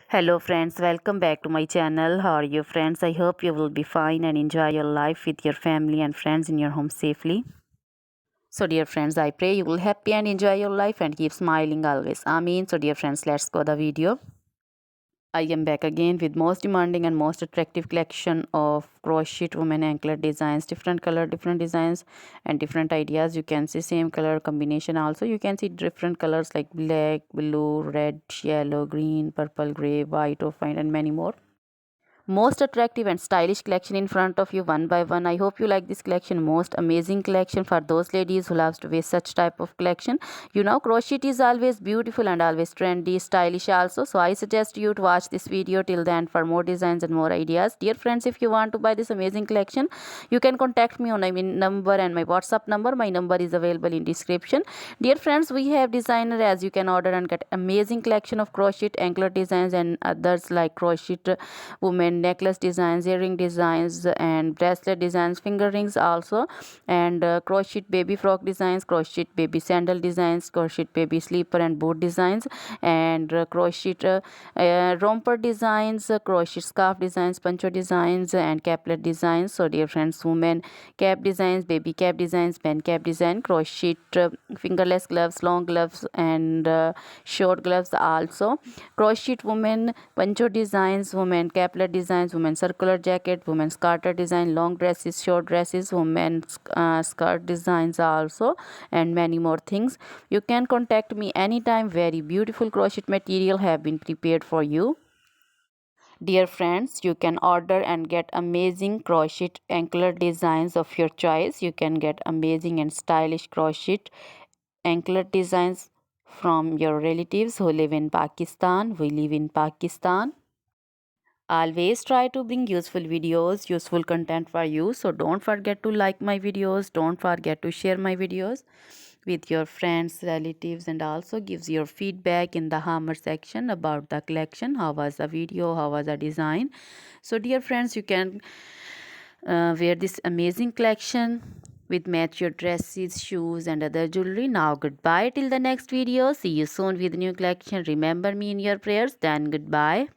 Hello friends, welcome back to my channel. How are you friends? I hope you will be fine and enjoy your life with your family and friends in your home safely. So dear friends, I pray you will happy and enjoy your life and keep smiling always. Amen. So dear friends, let's go the video. I am back again with most demanding and most attractive collection of crochet women anklet designs, different color, different designs and different ideas. You can see same color combination also. You can see different colors like black, blue, red, yellow, green, purple, gray, white, off-white and many more. Most attractive and stylish collection in front of you one by one. I hope you like this collection. Most amazing collection for those ladies who loves to wear such type of collection. You know, crochet is always beautiful and always trendy, stylish also. So I suggest you to watch this video till the end for more designs and more ideas. Dear friends, if you want to buy this amazing collection, you can contact me on my number and my WhatsApp number. My number is available in description. Dear friends, we have designer as you can order and get amazing collection of crochet anklet designs and others like crochet women necklace designs, earring designs and bracelet designs, finger rings also, and crochet baby frock designs, crochet baby sandal designs, crochet baby slipper and boot designs, and crochet romper designs, crochet scarf designs, poncho designs and caplet designs. So dear friends, women cap designs, baby cap designs, pen cap design, crochet fingerless gloves, long gloves and short gloves also, crochet women poncho designs, women caplet designs, women circular jacket, women's garter design, long dresses, short dresses, women's skirt designs also, and many more things. You can contact me anytime. Very beautiful crochet material have been prepared for you. Dear friends, you can order and get amazing crochet anklet designs of your choice. You can get amazing and stylish crochet anklet designs from your relatives who live in Pakistan. We live in Pakistan. Always try to bring useful videos, useful content for you. So don't forget to like my videos. Don't forget to share my videos with your friends, relatives, and also gives your feedback in the hammer section about the collection. How was the video? How was the design? So dear friends, you can wear this amazing collection with match your dresses, shoes, and other jewelry. Now goodbye till the next video. See you soon with new collection. Remember me in your prayers. Then goodbye.